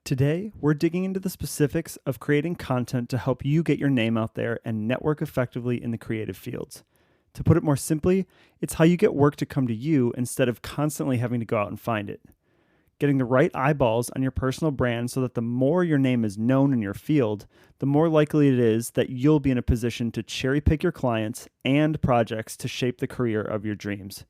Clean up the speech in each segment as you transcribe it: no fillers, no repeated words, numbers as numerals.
Today, we're digging into the specifics of creating content to help you get your name out there and network effectively in the creative fields. To put it more simply, it's how you get work to come to you instead of constantly having to go out and find it. Getting the right eyeballs on your personal brand so that the more your name is known in your field, the more likely it is that you'll be in a position to cherry pick your clients and projects to shape the career of your dreams.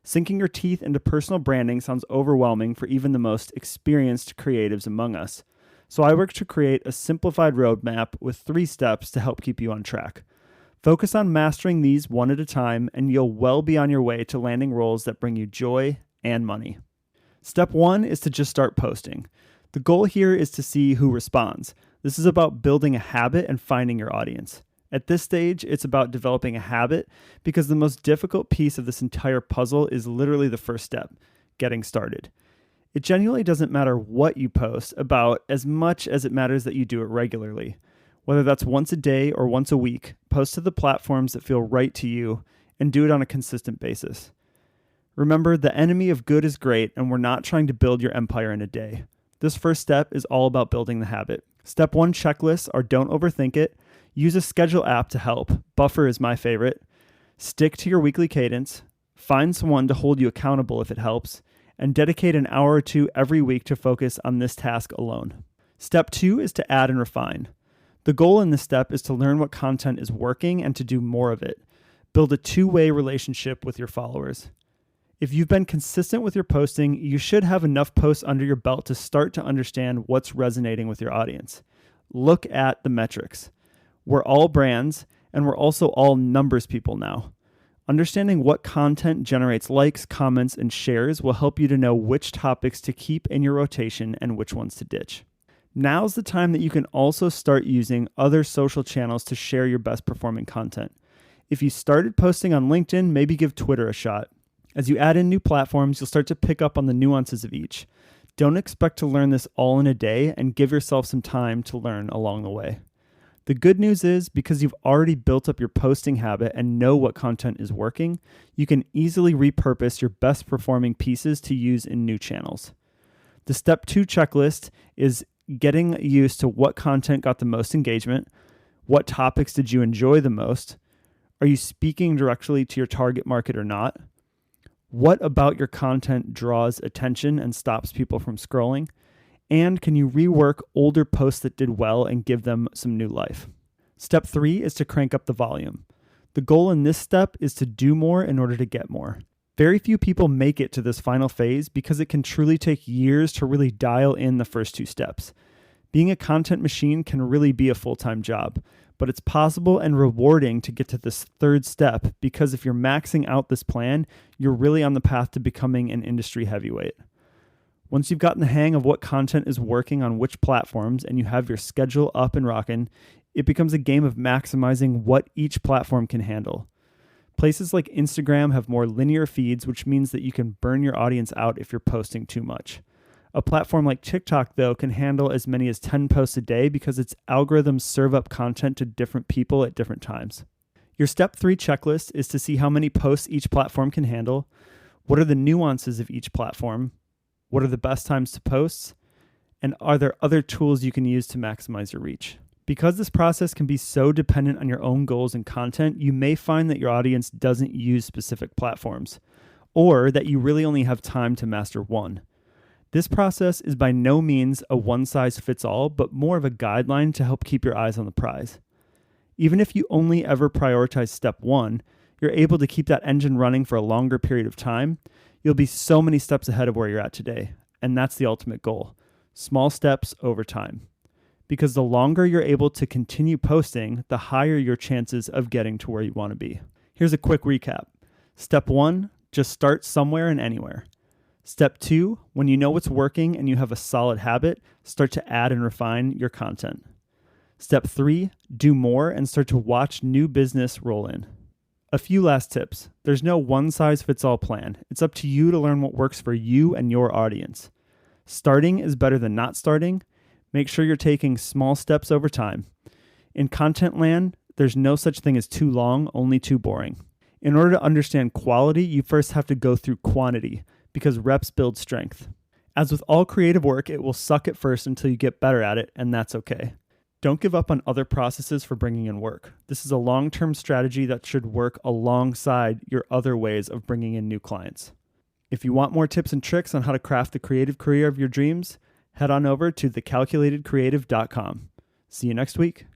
Sinking your teeth into personal branding sounds overwhelming for even the most experienced creatives among us. So I work to create a simplified roadmap with 3 steps to help keep you on track. Focus on mastering these one at a time, and you'll well be on your way to landing roles that bring you joy and money. Step 1 is to just start posting. The goal here is to see who responds. This is about building a habit and finding your audience. At this stage, it's about developing a habit because the most difficult piece of this entire puzzle is literally the first step, getting started. It genuinely doesn't matter what you post about as much as it matters that you do it regularly. Whether that's once a day or once a week, post to the platforms that feel right to you and do it on a consistent basis. Remember, the enemy of good is great, and we're not trying to build your empire in a day. This first step is all about building the habit. Step 1 checklists are don't overthink it. Use a schedule app to help. Buffer is my favorite. Stick to your weekly cadence. Find someone to hold you accountable if it helps. And dedicate an hour or 2 every week to focus on this task alone. Step 2 is to add and refine. The goal in this step is to learn what content is working and to do more of it. Build a 2-way relationship with your followers. If you've been consistent with your posting, you should have enough posts under your belt to start to understand what's resonating with your audience. Look at the metrics. We're all brands, and we're also all numbers people now. Understanding what content generates likes, comments, and shares will help you to know which topics to keep in your rotation and which ones to ditch. Now's the time that you can also start using other social channels to share your best performing content. If you started posting on LinkedIn, maybe give Twitter a shot. As you add in new platforms, you'll start to pick up on the nuances of each. Don't expect to learn this all in a day, and give yourself some time to learn along the way. The good news is, because you've already built up your posting habit and know what content is working, you can easily repurpose your best performing pieces to use in new channels. The step 2 checklist is getting used to what content got the most engagement. What topics did you enjoy the most? Are you speaking directly to your target market or not? What about your content draws attention and stops people from scrolling? And can you rework older posts that did well and give them some new life? Step 3 is to crank up the volume. The goal in this step is to do more in order to get more. Very few people make it to this final phase because it can truly take years to really dial in the first 2 steps. Being a content machine can really be a full-time job, but it's possible and rewarding to get to this 3rd step because if you're maxing out this plan, you're really on the path to becoming an industry heavyweight. Once you've gotten the hang of what content is working on which platforms and you have your schedule up and rocking, it becomes a game of maximizing what each platform can handle. Places like Instagram have more linear feeds, which means that you can burn your audience out if you're posting too much. A platform like TikTok, though, can handle as many as 10 posts a day because its algorithms serve up content to different people at different times. Your step 3 checklist is to see how many posts each platform can handle, what are the nuances of each platform, what are the best times to post, and are there other tools you can use to maximize your reach? Because this process can be so dependent on your own goals and content, you may find that your audience doesn't use specific platforms, or that you really only have time to master one. This process is by no means a one-size-fits-all, but more of a guideline to help keep your eyes on the prize. Even if you only ever prioritize step 1, you're able to keep that engine running for a longer period of time. You'll be so many steps ahead of where you're at today, and that's the ultimate goal. Small steps over time. Because the longer you're able to continue posting, the higher your chances of getting to where you want to be. Here's a quick recap. Step 1, just start somewhere and anywhere. Step 2, when you know what's working and you have a solid habit, start to add and refine your content. Step 3, do more and start to watch new business roll in. A few last tips. There's no one-size-fits-all plan. It's up to you to learn what works for you and your audience. Starting is better than not starting. Make sure you're taking small steps over time. In content land, there's no such thing as too long, only too boring. In order to understand quality, you first have to go through quantity, because reps build strength. As with all creative work, it will suck at first until you get better at it, and that's okay. Don't give up on other processes for bringing in work. This is a long-term strategy that should work alongside your other ways of bringing in new clients. If you want more tips and tricks on how to craft the creative career of your dreams, head on over to thecalculatedcreative.com. See you next week.